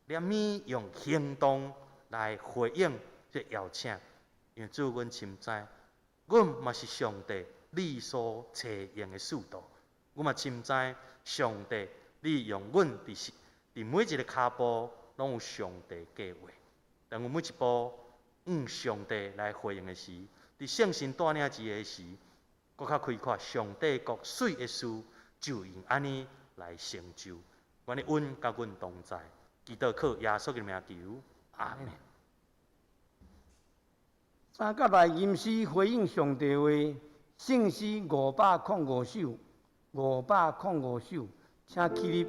Speaker 4: 念咪用行动来回应这邀请。因为主阮深知，阮嘛是上帝你所采用的速度，阮嘛深知上帝你用阮伫每一个脚步，拢有上帝计划。当阮每一步上帝来回应的时，伫圣神带领之下时，搁较开阔上帝国水的事，就用安尼来成就。愿你恩甲阮同在，祈祷靠耶稣的名求，阿门。
Speaker 2: 三甲来吟诗回应上帝话，圣诗505首，505首，请起立。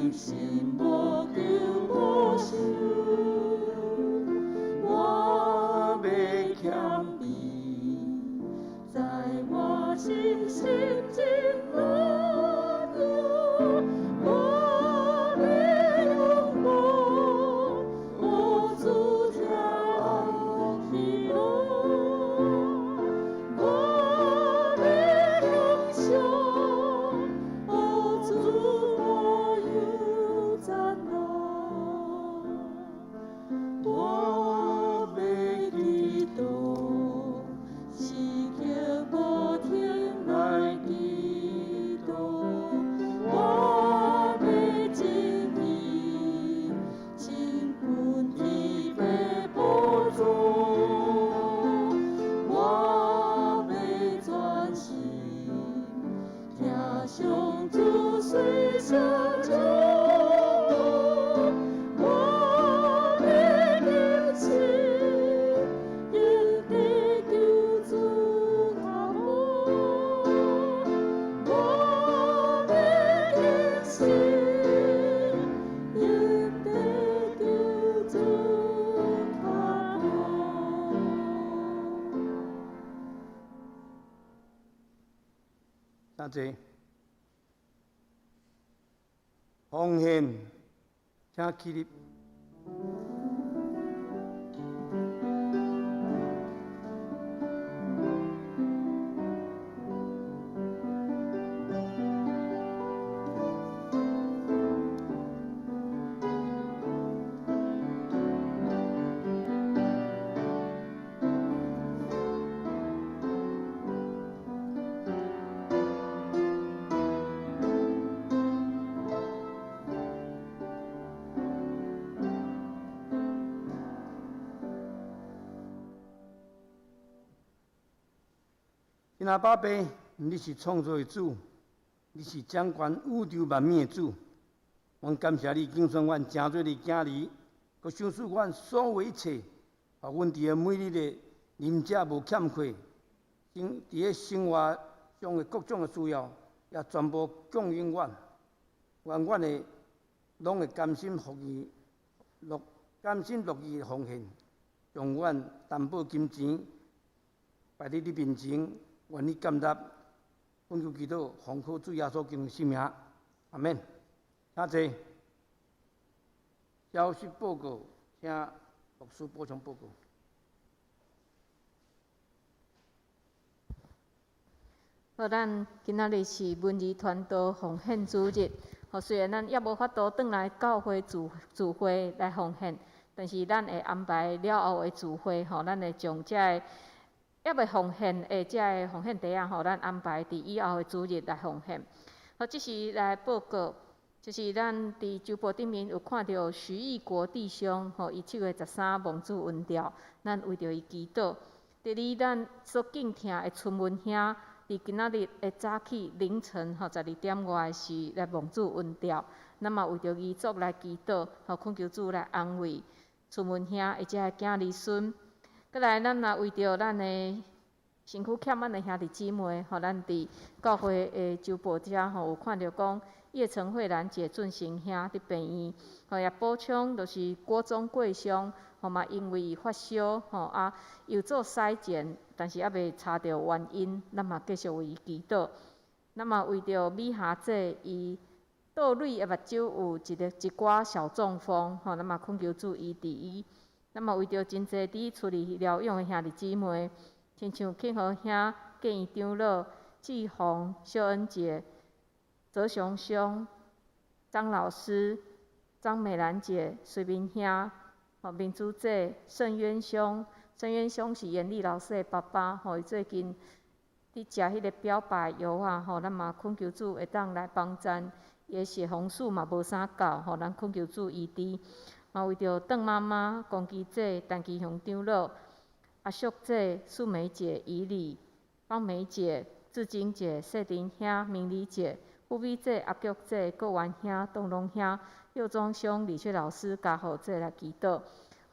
Speaker 3: 一心无求无想，我要谦卑，在我心心中落着，我要仰望，我主听我喜乐，我要向上，我主我有赞美，我要祈祷，是叫无停来祈祷，我要真意，亲近天父宝座，我要专心听上主随声祝福，我要求情，因地救主下我，我要决心，因地救主下我。
Speaker 2: 啥济？奉献，请起立。今仔爸爸，你是创造的主，你是掌管宇宙万物的主。阮感谢你拣选阮真多的囝儿，佮赏赐阮所有一切，互阮伫个每日的人者无欠缺，伫个生活上的各种的需要，也全部供应阮。愿阮的拢会甘心乐意奉献，将阮担保金钱摆伫你面前。愿你感答，恳求祈祷，奉靠主耶稣基督的圣名，阿免。请坐。消息报告，请牧师补充报告。
Speaker 3: 好，咱今仔日是文艺传道奉献主日。虽然咱也无法度转来教会聚会来奉献，但是咱会安排了后的聚会，咱会将这个也未奉献的这个奉献袋咱安排伫以后的主日来奉献。这是来报告，就是咱伫周报顶面有看到徐义国弟兄，伊7月13蒙主恩召，咱为着伊祈祷。第二，咱所敬听的春文兄，伫今仔日的早起凌晨12点外是来蒙主恩召，咱嘛为着遗族来祈祷，恳求主来安慰春文兄或者囝儿孙。再来，咱也为着咱的身躯欠咱的兄弟姊妹，咱伫教会的周报遮有看到讲叶陈慧兰姐准成兄伫病院，也补充就是郭宗贵兄，嘛因为发烧，又做筛检，但是还未查到原因，咱嘛继续为伊祈祷。咱嘛为着美霞姐伊倒蕊的目睭有一寡小中风，咱嘛恳求主医治伊。咱嘛为着真侪伫处理疗养的兄弟姊妹，亲像庆和兄、建议长老、季红、秀恩姐、泽雄兄、张老师、张美兰姐、水明兄、明珠姐、盛渊兄。盛渊兄是严丽老师的爸爸，伊最近伫食迄个标靶药咱嘛恳求主会当来帮赞，伊的血红素嘛无啥够，咱恳求主医治。嘛为着邓妈妈、龚基姐、陈其雄长老、阿淑姐、素梅姐、怡礼、方梅姐、志晶姐、谢丁兄、明理姐、富美姐、阿菊姐、郭元兄、东龙兄、佑忠兄、李雪老师、嘉豪姐来祈祷。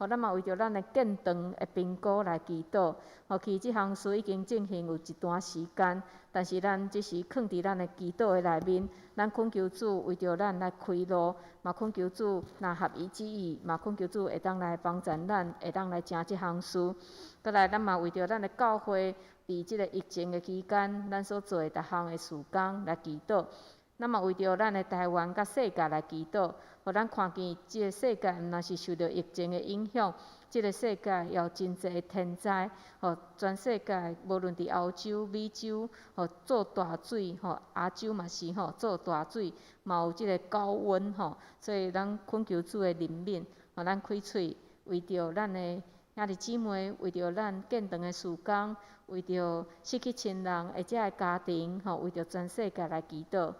Speaker 3: 咱嘛为着咱的建堂的评估来祈祷。其即项事已经进行有一段时间，但是咱只是放伫咱的祈祷的内面。咱恳求主为着咱来开路，嘛恳求主若合伊旨意，嘛恳求主会当来帮助咱，会当来成即项事。再来，咱嘛为着咱的教会伫即个疫情的期间，咱所做的逐项的事工来祈祷。咱嘛为着咱的台湾甲世界来祈祷，互咱看见即个世界毋若是受到疫情的影响，即个世界有真侪天灾，全世界无论伫欧洲、美洲，做大水，亚洲嘛是做大水，嘛有即个高温，所以咱恳求主的怜悯，互咱开喙，为着咱的兄弟姊妹，为着咱建堂的事工，为着失去亲人或者的家庭，为着全世界来祈祷。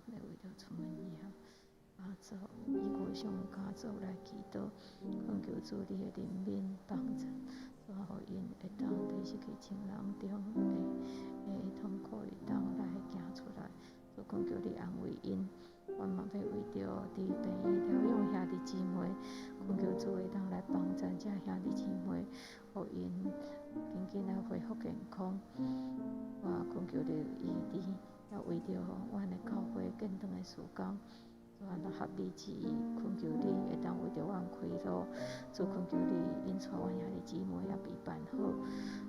Speaker 3: 为着出门以后，家族以外上家族来祈祷，恳求主你的怜悯帮助，所互因会当伫失去亲人中会痛苦会当来行出来，所恳求你安慰因。我嘛要为着伫病院疗养兄弟姊妹，恳求主会当来帮助遮兄弟姊妹，互因紧紧来恢复健康。我恳求你医治。也为着阮的教会建堂的事工，主啊，合你旨意，恳求你会当为着阮开路，主恳求你引带阮兄弟姊妹也被办好，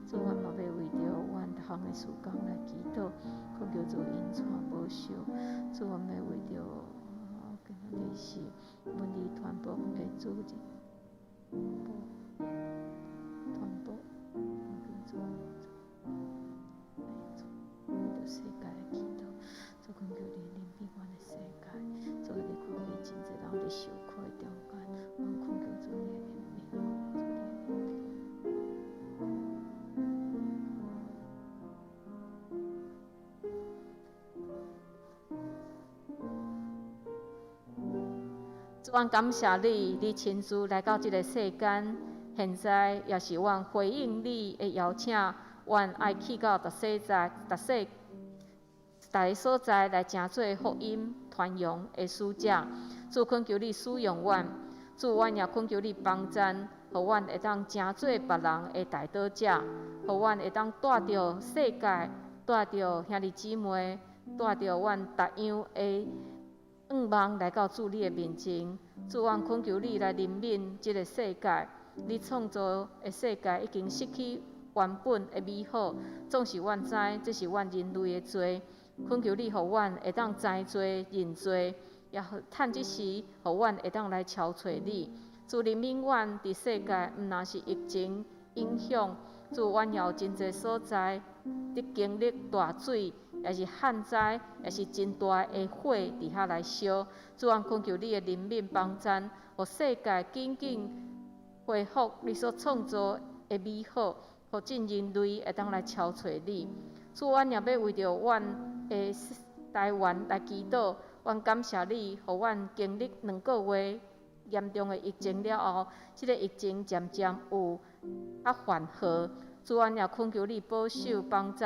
Speaker 3: 主阮嘛要为着阮逐项的事工来祈祷，恳求主引带保守，主阮要为着今仔日是文理传播的主日，传播，恳求主为着世界的祈祷。主恳求你怜悯阮的世界，主你看见真侪人伫受苦的中间，阮恳求主你的怜悯，主阮感谢你，你亲自来到这个世间，现在也是阮回应你的邀请，阮爱去到逐个所在来成做福音传扬的使者。主恳求你使用阮，主阮也恳求你帮助，互阮会当成做别人的代祷者，互阮会当带着世界，带着兄弟姊妹，带着阮逐样的愿望来到主你的面前。主阮恳求你来怜悯这个世界，你创造的世界已经失去原本的美好，总是阮知这是阮人类的罪。恳求你，互阮会当知罪认罪，也趁即时，互阮会当来超找你。主怜悯阮伫世界，毋若是疫情影响，主阮也有真侪所在伫经历大水，也是旱灾，也是真大的火伫遐来烧。主阮恳求你的怜悯帮助，互世界紧紧恢复你所创造的美好，互尽人类会当来超找你。主阮也要为着阮的台湾来祈祷，阮感谢你，互阮经历2个月严重的疫情了后，这个疫情渐渐有缓和。主阮也恳求你保守帮助，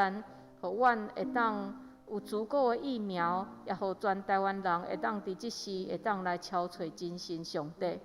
Speaker 3: 互阮会当有足够的疫苗，也互全台湾人会当伫即时会当来超找真神上帝。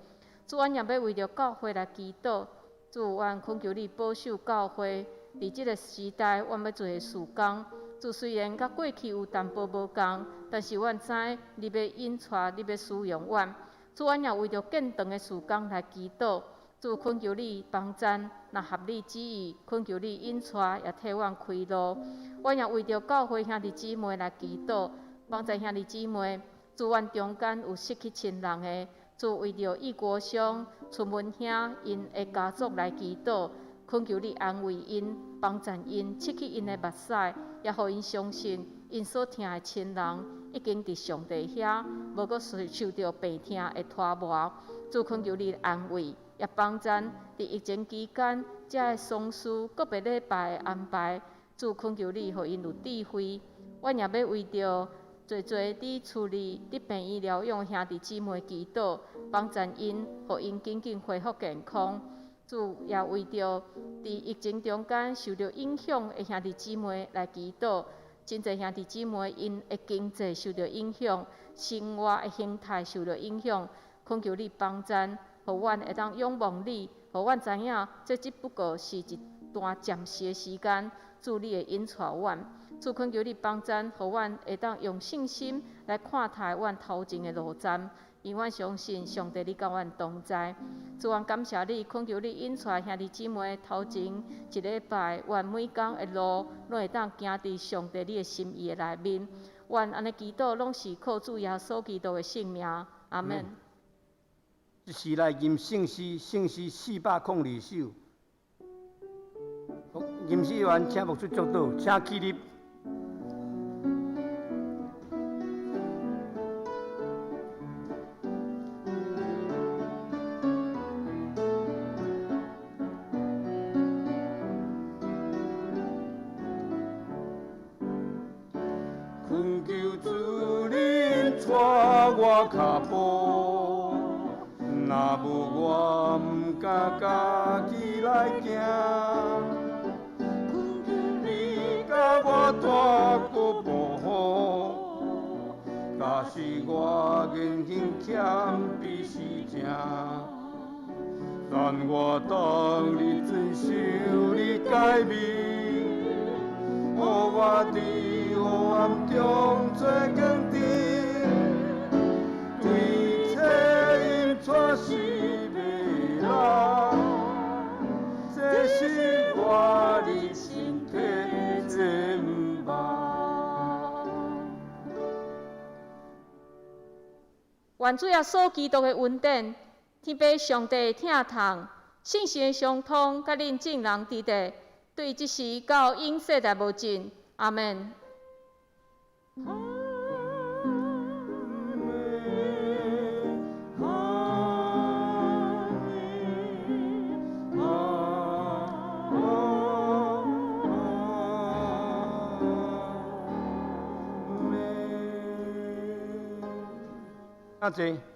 Speaker 3: 主阮也要为着教会来祈祷，主阮恳求你保守教会。伫即个时代，阮要做的事工，主虽然甲过去有淡薄无共，但是阮知你要引带，你要使用阮。主阮也为着建堂的事工来祈祷，主恳求你帮助，若合你旨意，恳求你引带，也替阮开路。阮也为着教会兄弟姊妹来祈祷，帮助兄弟姊妹。主阮中间有失去亲人的，主为着异国乡、出门兄因的家族来祈祷。恳求你安慰因，帮助因，拭去因的目屎，也互因相信，因所疼的亲人已经伫上帝遐，无阁受到病痛的拖磨。主恳求你安慰，也帮助伫疫情期间，遮的丧事个别礼拜的安排。主恳求你，互因有智慧。阮也要为着侪伫处理伫病院疗养兄弟姊妹祈祷，帮助因，互因紧紧恢复健康。主也为着伫疫情中间受到影响的兄弟姊妹来祈祷，真侪兄弟姊妹因的经济受到影响，生活的形态受到影响。恳求你帮赞，互阮会当仰望你，互阮知影这只不过是一段暂时的时间，主你会引带阮。主恳求你帮赞，互阮会当用信心来看待阮头前的路站，因阮相信上帝你甲阮同在。主，阮感谢你，恳求你引带兄弟姊妹头前一礼拜，阮每天的路拢会当行伫上帝你的心意的内面。阮安尼祈祷，拢是靠主耶稣基督的圣名，阿门。
Speaker 2: 一时来吟圣诗，圣诗402首。吟诗员请牧师祝祷，请起立。恳求主您带我脚步，若无我毋敢家己来行。恳求你甲我带脚步，假使我言行欠比是正，但我当你遵守你诫命，予我伫黑暗中做光灯，对这引带是未来，这是我的身体真梦。
Speaker 3: 愿主耶稣基督的恩典、天父上帝疼痛、圣神的相通，甲恁众人伫地，对即时到永世代无尽。阿门。
Speaker 2: 感谢。